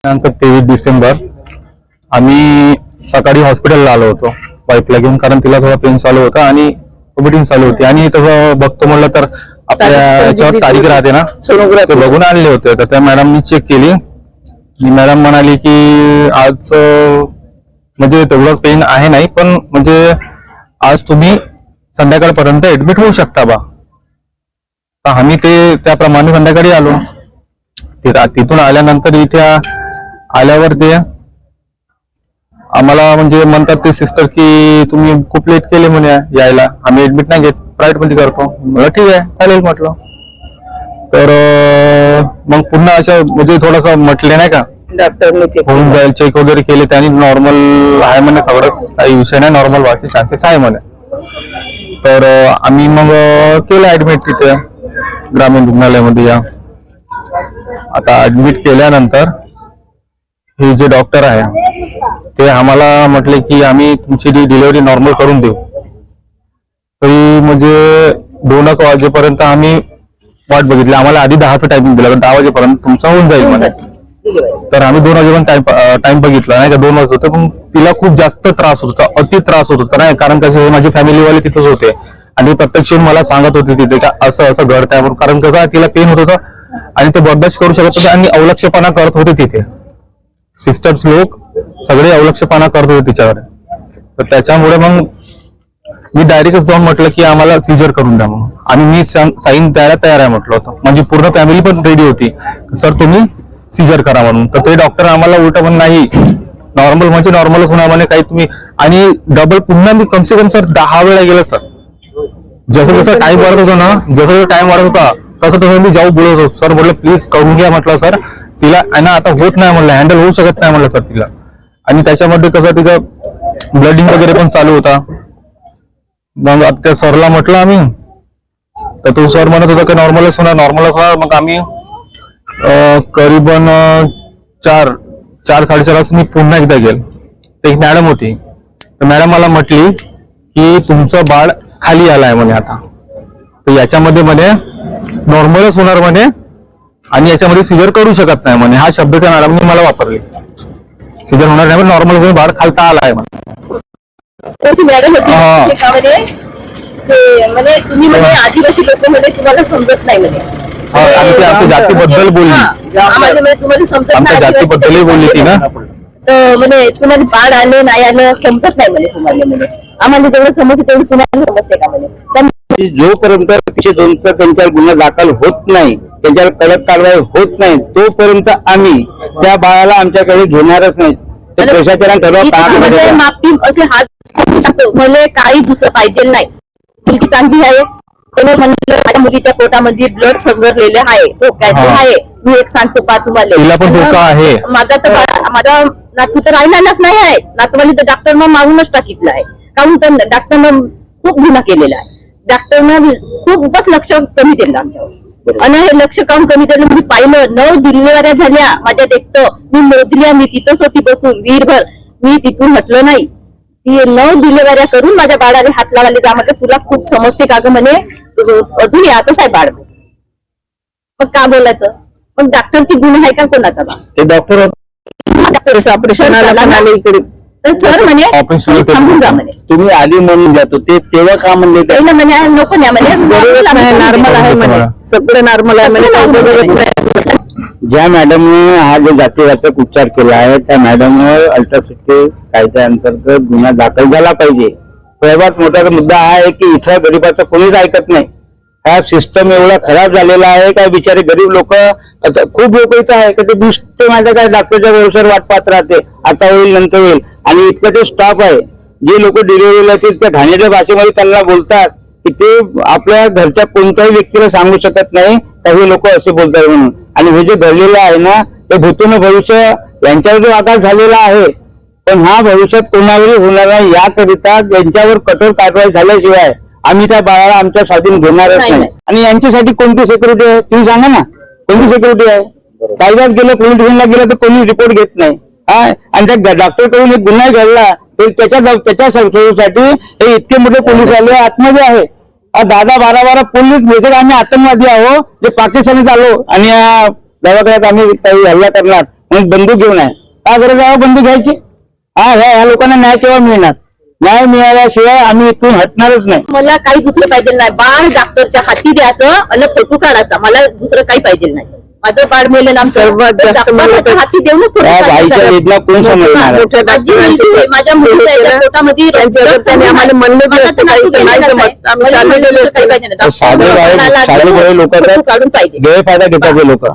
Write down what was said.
दिनांक 23 डिसेंबर आम्ही सकाळी हॉस्पिटलला आलो होतो वाईफला घेऊन, कारण तिला थोडा पेन चालू होता आणि मीटिंग चालू होती. आणि तसं बघतो म्हणलं तर आपल्या याच्यावर तारीख राहते ना, ते बघून आणले होते. तर त्या मॅडमनी चेक केली. मॅडम म्हणाली की आज म्हणजे तेवढं पेन आहे नाही, पण म्हणजे आज तुम्ही संध्याकाळपर्यंत ऍडमिट होऊ शकता बा. तर आम्ही त्याप्रमाणे संध्याकाळी आलो. तिथून आल्यानंतर इथे आल्यावर ते आम्हाला म्हणजे म्हणतात ते सिस्टर की तुम्ही खूप लेट केले म्हणे यायला, आम्ही ऍडमिट नाही घेत, प्रायव्हेट मध्ये करतो. मला ठीक आहे चालेल म्हटलं. तर मग पुन्हा अशा म्हणजे थोडंसं म्हटले नाही का, डॉक्टरने होऊन जाईल, चेक वगैरे केले त्यांनी, नॉर्मल आहे म्हणे, सगळंच काही विषय नाही, नॉर्मल व्हायचे चान्सेस आहे म्हणे. तर आम्ही मग केलं ऍडमिट तिथे ग्रामीण रुग्णालयामध्ये. या आता ऍडमिट केल्यानंतर हे जे डॉक्टर आहे ते आम्हाला म्हटले की आम्ही तुमची डिलिव्हरी नॉर्मल करून देऊ. तरी म्हणजे 2 वाजेपर्यंत आम्ही वाट बघितली. आम्हाला आधी 10चा टायमिंग दिला, 10 वाजेपर्यंत तुमचा होऊन जाईल म्हणे. तर आम्ही 2 वाजेपर्यंत टाइम बघितला नाही का, 2 वाजत होते. पण तिला खूप जास्त त्रास होत होता, अति त्रास होत होता नाही, कारण कसे माझी फॅमिलीवाले तिथंच होते आणि प्रत्यक्ष मला सांगत होते तिथे का असं असं घडतंय म्हणून. कारण कसं तिला पेन होत होतं आणि ते बर्दाश्त करू शकत होते आणि अवलक्षपणा करत होते तिथे. सिस्टर्स लोक सगळे अवलक्षपणा करत होते तिच्यावर. तर त्याच्यामुळे मग मी डायरेक्टच जाऊन म्हटलं की आम्हाला सीजर करून द्या म्हणून. आणि मी साईन द्यायला तयार आहे म्हटलं होतं. म्हणजे पूर्ण फॅमिली पण रेडी होती, सर तुम्ही सीजर करा म्हणून. तर ते डॉक्टर आम्हाला उलट पण नाही, नॉर्मल म्हणजे नॉर्मलच होणार म्हणे, काही तुम्ही. आणि डबल पुन्हा मी कमसे कम सर 10 वेळा गेलो सर. जसं जसं टाइम वाढत होता ना, जसं टाइम वाढत होता तसं तसं मी जाऊ बोलत होतो. सर म्हटलं प्लीज करून घ्या म्हटलं, सर तिला ना आता होत नाही म्हणलं, हँडल होऊ शकत नाही म्हणलं सर तिला. आणि त्याच्यामध्ये कसं तिचं ब्लडिंग वगैरे पण चालू होता. मग त्या सरला म्हटलं आम्ही, तर तो सर म्हणत होता की नॉर्मलच होणार. मग आम्ही करीबन 4-4:30 वाजता मी पुन्हा एकदा गेलो. एक मॅडम होती, तर मॅडम मला म्हटली की तुमचं बाळ खाली आलाय म्हणे आता, तर याच्यामध्ये म्हणे नॉर्मलच होणार म्हणे आणि याच्यामध्ये सीजर करू शकत नाही म्हणे. हा शब्द त्या मॅडमने मला वापरले. सीजर होणार नाही, नॉर्मल होऊन बाळ खालता आलाय म्हणे. आदिवासी लोक मध्ये तुम्हाला समजत नाही म्हणजे आमच्या जातीबद्दल बोलली, आमच्या जातीबद्दलही बोलली ती ना. तर म्हणजे तुम्हाला बाळ आलं नाही आलं समजत नाही म्हणजे तुम्हाला, म्हणजे आम्हाला जेवढं समजते तेवढं तुम्हाला समजते का म्हणजे. जोपर्यंत 102 त्यांच्यावर गुन्हा दाखल होत नाही, त्यांच्यावर कडक कारवाई होत नाही, तोपर्यंत आम्ही त्या बाळाला आमच्याकडे घेणारच नाही. माफी असे हात मला काही दुसरं पाहिजे नाही. मुलगी चांगली आहे, म्हणलं माझ्या मुलीच्या पोटामध्ये ब्लड संगरलेलं आहे, धोक्याचं आहे. मी एक सांगतो पा तुम्हाला, माझा नातू तर राहिलाच नाही आहे. नातवाली तर डॉक्टरनं मागूनच टाकितलं आहे, कारण तर डॉक्टरनं खूप गुन्हा केलेला आहे. डॉक्टरनं खूपच लक्ष कमी दिलं आमच्यावर. आणि हे लक्ष काम कमी केलं. मी पाहिलं 9 डिलिव्हऱ्या झाल्या माझ्या देखतं. मी मोजल्या, मी तिथंच होती बसून वीरभर. मी तिथून हटलं नाही. ती 9 डिलिव्हऱ्या करून माझ्या बाळाला हात लावायला जा म्हटलं, तुला खूप समजते का ग म्हणे, अजून याचंच आहे बाळ. मग का बोलायचं, मग डॉक्टरची गुण आहे का कोणाचा बा. ते डॉक्टर ऑपरेशन इकडे, तर सर म्हणे थांबून जा म्हणे, तुम्ही आधी म्हणून जातो ते तेव्हा का म्हणले म्हणे नको नाही म्हणे, नॉर्मल आहे म्हणे, सगळं नॉर्मल आहे म्हणे. ज्या मॅडमने हा जो जातीवाचक उपचार केला आहे त्या मॅडमवर अल्ट्रासिटी कायद्याअंतर्गत गुन्हा दाखल झाला पाहिजे. सर्वात मोठा मुद्दा हा आहे की इथं गरीबाचं कोणीच ऐकत नाही. हा सिस्टम एवढा खराब झालेला आहे काय, बिचारे गरीब लोक, खूप लोक इथं आहे का ते नुसते माझ्या काय डॉक्टरच्या व्यवसायावर वाट पाहत राहते, आता होईल नंतर होईल. आणि इथलं ते स्टाफ आहे, जे लोक डिलिव्हरीला येतील त्या घाणेरड्या भाषेमध्ये त्यांना बोलतात की ते आपल्या घरच्या कोणत्याही व्यक्तीला सांगू शकत नाही काही लोक असे बोलतात म्हणून. आणि हे जे घडलेलं आहे ना, ते भूतून भविष्य यांच्यावर जो आघात झालेला आहे, पण हा भविष्यात कोणावरही होणार नाही. याकरिता यांच्यावर कठोर कारवाई झाल्याशिवाय आम्ही त्या बाळाला आमच्या स्वाधीन घेणारच नाही. आणि यांच्यासाठी कोणती सिक्युरिटी आहे तुम्ही सांगा ना, कोणती सिक्युरिटी आहे. कायद्यात गेलं, पोलीस स्टेशनला गेलं तर कोणी रिपोर्ट घेत नाही. आणि त्या डॉक्टरकडून एक गुन्हा घडला त्याच्या संशोधनासाठी हे इतके मोठे पोलीस आले आतमध्ये आहे. 10-12 पोलीस बेसिक आम्ही आतंकवादी आहो जे पाकिस्तानीत आलो आणि या दवाखान्यात आम्ही काही हल्ला करणार मग बंदूक घेऊन आहे का गरज आहे बंदूक घ्यायची? ह्या लोकांना न्याय केव्हा मिळणार? न्याय मिळाल्याशिवाय आम्ही इथून हटणारच नाही. मला काही दुसरं पाहिजे नाही. बाळ डॉक्टरच्या हाती द्यायचं आणि फोटो काढायचा. मला दुसरं काही पाहिजे नाही. माझं बाळ मेलं ना सर्वात जास्त हाती देऊनच त्या बाईच्या वेदना कोण समजणार? माझ्या मुलीच्या पोटामध्ये साधे लोक काढून पाहिजे. गैरफायदा घेतात. हे लोक